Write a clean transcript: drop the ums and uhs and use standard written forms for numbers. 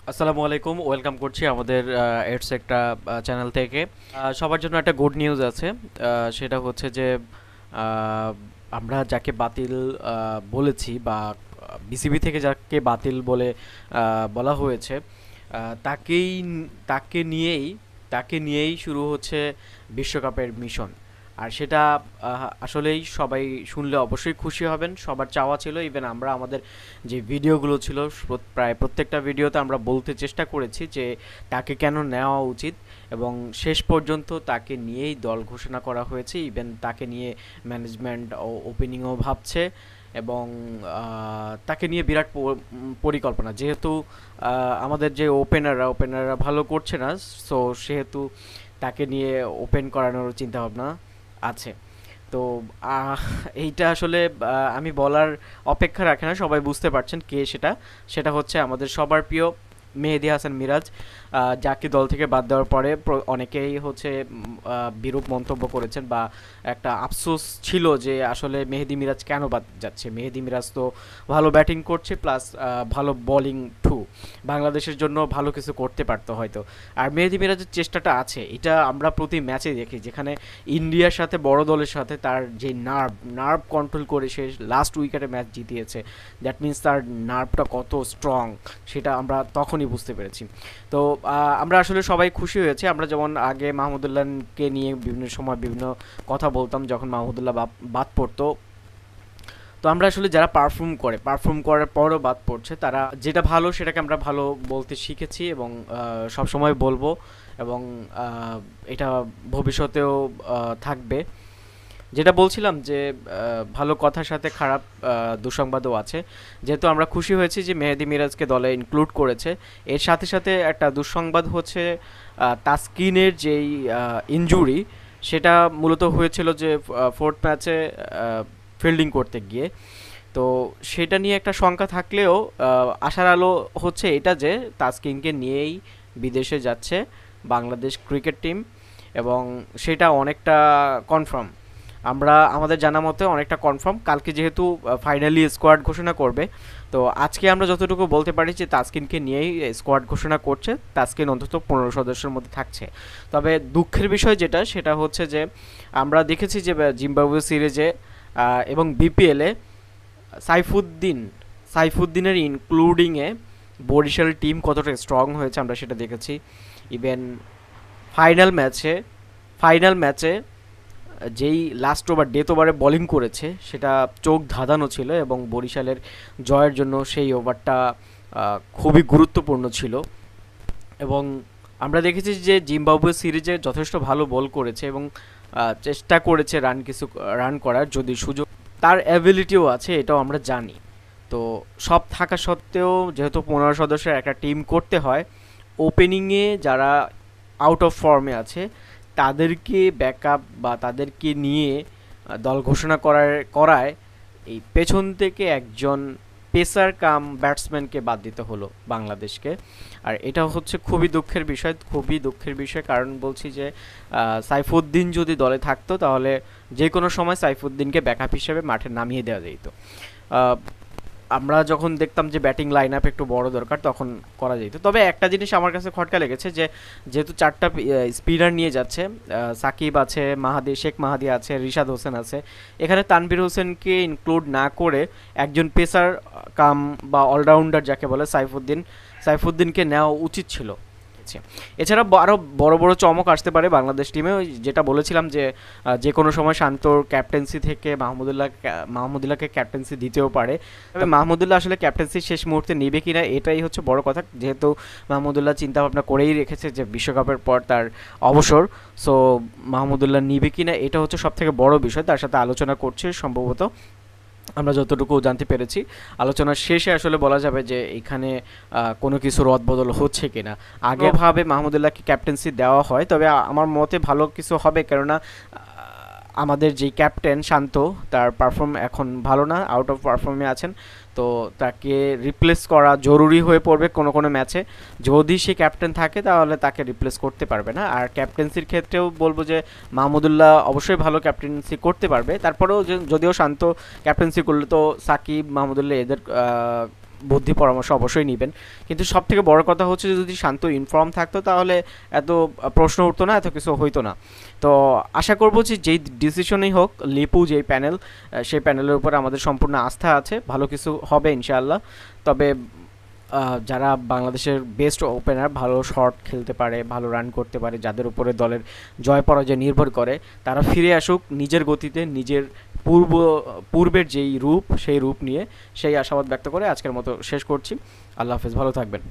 আসসালামু আলাইকুম, ওয়েলকাম করছি আমাদের এডস একটা চ্যানেল থেকে। সবার জন্য একটা গুড নিউজ আছে। সেটা হচ্ছে যে আহ, আমরা যাকে বাতিল বলেছি বা বিসিবি থেকে যাকে বাতিল বলে বলা হয়েছে, তাকেই তাকে নিয়েই তাকে নিয়েই শুরু হচ্ছে বিশ্বকাপের মিশন। আর সেটা আসলেই সবাই শুনলে অবশ্যই খুশি হবেন। সবার চাওয়া ছিল, ইভেন আমরা আমাদের যে ভিডিওগুলো ছিল প্রায় প্রত্যেকটা ভিডিওতে আমরা বলতে চেষ্টা করেছি যে তাকে কেন নেওয়া উচিত, এবং শেষ পর্যন্ত তাকে নিয়েই দল ঘোষণা করা হয়েছে। ইভেন তাকে নিয়ে ম্যানেজমেন্ট ও ওপেনিংও ভাবছে, এবং তাকে নিয়ে বিরাট পরিকল্পনা। যেহেতু আমাদের যে ওপেনাররা ভালো করছে না, সো সেহেতু তাকে নিয়ে ওপেন করানোর চিন্তাভাবনা আছে। তো আহ, এইটা আসলে আমি বলার অপেক্ষা রাখে না, সবাই বুঝতে পারছেন কে সেটা। সেটা হচ্ছে আমাদের সবার প্রিয় মেহেদী হাসান মিরাজ, যাকে দল থেকে বাদ দেওয়ার পরে অনেকেই হচ্ছে বিরূপ মন্তব্য করেছেন, বা একটা আফসোস ছিল যে আসলে মেহেদী মিরাজ কেন বাদ যাচ্ছে। মেহেদী মিরাজ তো ভালো ব্যাটিং করছে, প্লাস ভালো বোলিং টু, বাংলাদেশের জন্য ভালো কিছু করতে পারতো হয়তো। আর মেহেদী মিরাজের চেষ্টাটা আছে, এটা আমরা প্রতি ম্যাচে দেখি, যেখানে ইন্ডিয়ার সাথে বড় দলের সাথে তার যে নার্ভ কন্ট্রোল করে সে লাস্ট উইকেটে ম্যাচ জিতিয়েছে। দ্যাট মিন্স তার নার্ভটা কত স্ট্রং সেটা আমরা তখনই বুঝতে পেরেছি। তো আমরা আসলে সবাই খুশি হয়েছি। আমরা যেমন আগে মাহমুদুল্লাহকে নিয়ে বিভিন্ন সময় বিভিন্ন কথা বলতাম যখন মাহমুদুল্লাহ বাদ পড়তো, তো আমরা আসলে যারা পারফর্ম করার পরও বাদ পড়ছে, তারা যেটা ভালো সেটাকে আমরা ভালো বলতে শিখেছি, এবং সব সময় বলবো, এবং এটা ভবিষ্যতেও থাকবে। যেটা বলছিলাম যে ভালো কথার সাথে খারাপ দুঃসংবাদও আছে। যেহেতু আমরা খুশি হয়েছি যে মেহেদী মিরাজকে দলে ইনক্লুড করেছে, এর সাথে সাথে একটা দুঃসংবাদ হচ্ছে তাসকিনের যেই ইনজুরি, সেটা মূলত হয়েছিল যে ফোর্থ ম্যাচে ফিল্ডিং করতে গিয়ে। তো সেটা নিয়ে একটা শঙ্কা থাকলেও আশার আলো হচ্ছে এটা যে তাসকিনকে নিয়েই বিদেশে যাচ্ছে বাংলাদেশ ক্রিকেট টিম, এবং সেটা অনেকটা কনফার্ম। আমরা আমাদের জানা মতে অনেকটা কনফার্ম। কালকে যেহেতু ফাইনালি স্কোয়াড ঘোষণা করবে, তো আজকে আমরা যতটুকু বলতে পারি যে তাসকিনকে নিয়েই স্কোয়াড ঘোষণা করছে। তাসকিন অন্তত 15 সদস্যের মধ্যে থাকছে। তবে দুঃখের বিষয় যেটা, সেটা হচ্ছে যে আমরা দেখেছি যে জিম্বাবুয়ে সিরিজে এবং বিপিএলে সাইফুদ্দিন সাইফুদ্দিনের ইনক্লুডিংয়ে বরিশাল টিম কতটা স্ট্রং হয়েছে আমরা সেটা দেখেছি। ইভেন ফাইনাল ম্যাচে ফাইনাল ম্যাচে যেই লাস্ট ওভার ডেথ ওভারে বোলিং করেছে, সেটা চোখ ধাঁধানো ছিল, এবং বরিশালের জয়ের জন্য সেই ওভারটা খুবই গুরুত্বপূর্ণ ছিল। এবং আমরা দেখেছি যে জিম্বাবুয়ে সিরিজে যথেষ্ট ভালো বল করেছে, এবং চেষ্টা করেছে রান করার যদি সুযোগ, তার অ্যাবিলিটিও আছে, এটাও আমরা জানি। তো সব থাকা সত্ত্বেও যেহেতু 15 সদস্যের একটা টিম করতে হয়, ওপেনিংয়ে যারা আউট অফ ফর্মে আছে তাদেরকে ব্যাকআপ বা তাদেরকে নিয়ে দল ঘোষণা করায় এই পেছন থেকে একজন পেসার কাম ব্যাটসম্যানকে বাদ দিতে হলো বাংলাদেশকে। আর এটা হচ্ছে খুবই দুঃখের বিষয়, কারণ বলছি যে সাইফুদ্দিন যদি দলে থাকতো তাহলে যে কোনো সময় সাইফুদ্দিনকে ব্যাকআপ হিসেবে মাঠে নামিয়ে দেওয়া যেত। আমরা যখন দেখতাম যে ব্যাটিং লাইন আপ একটু বড় দরকার, তখন করা যেত। তবে একটা জিনিস আমার কাছে খটকা লেগেছে, যে যেহেতু চারটা স্পিনার নিয়ে যাচ্ছে, সাকিব আছে, শেখ মাহাদি আছে, রিশাদ হোসেন আছে, এখানে তানভীর হোসেনকে ইনক্লুড না করে একজন পেসার কাম বা অলরাউন্ডার যাকে বলে সাইফুদ্দিনকে নেওয়া উচিত ছিল। এছাড়া আরও বড় বড় চমক আসতে পারে বাংলাদেশ টিমে। ওই যেটা বলেছিলাম যে যে কোনো সময় শান্তর ক্যাপ্টেন্সি থেকে মাহমুদুল্লাহকে ক্যাপ্টেন্সি দিতেও পারে। তবে মাহমুদুল্লাহ আসলে ক্যাপ্টেন্সি শেষ মুহূর্তে নেবে কিনা এটাই হচ্ছে বড় কথা, যেহেতু মাহমুদুল্লাহ চিন্তাভাবনা করেই রেখেছে যে বিশ্বকাপের পর তার অবসর। সো মাহমুদুল্লাহ নিবে কিনা এটা হচ্ছে সব থেকে বড় বিষয়, তার সাথে আলোচনা করছে সম্ভবত, আমরা যতটুকু জানতে পেরেছি। আলোচনার শেষে আসলে বলা যাবে যে এখানে কোনো কিছু রদবদল হচ্ছে কিনা। আগেভাবে মাহমুদুল্লাহকে ক্যাপ্টেন্সি দেওয়া হয়, তবে আমার মতে ভালো কিছু হবে, কেননা আমাদের যেই ক্যাপ্টেন শান্ত, তার পারফর্ম এখন ভালো না, আউট অফ পারফর্মে আছেন। তো তাকে রিপ্লেস করা জরুরি হয়ে পড়বে কোনো কোনো ম্যাচে। যদি সে ক্যাপ্টেন থাকে তাহলে তাকে রিপ্লেস করতে পারবে না। আর ক্যাপ্টেন্সির ক্ষেত্রেও বলবো যে মাহমুদুল্লাহ অবশ্যই ভালো ক্যাপ্টেন্সি করতে পারবে। তারপরেও যদিও শান্ত ক্যাপ্টেন্সি করলে তো সাকিব, মাহমুদুল্লাহ এদের বুদ্ধি পরামর্শ অবশ্যই নেবেন। কিন্তু সবথেকে বড় কথা হচ্ছে যে যদি শান্ত ইনফর্ম থাকতো তাহলে এত প্রশ্ন উঠতো না, এত কিছু হইতো না। তো আশা করব যে যেই ডিসিশনই হোক, লিপু যেই প্যানেল, সেই প্যানেলের উপর আমাদের সম্পূর্ণ আস্থা আছে, ভালো কিছু হবে ইনশাআল্লাহ। তবে যারা বাংলাদেশের বেস্ট ওপেনার, ভালো শট খেলতে পারে, ভালো রান করতে পারে, যাদের উপরে দলের জয় পরাজয় নির্ভর করে, তারা ফিরে আসুক নিজের গতিতে, নিজের পূর্বের যেই রূপ সেই রূপ নিয়ে, সেই আশাবাদ ব্যক্ত করে আজকের মতো শেষ করছি। আল্লাহ হাফেজ, ভালো থাকবেন।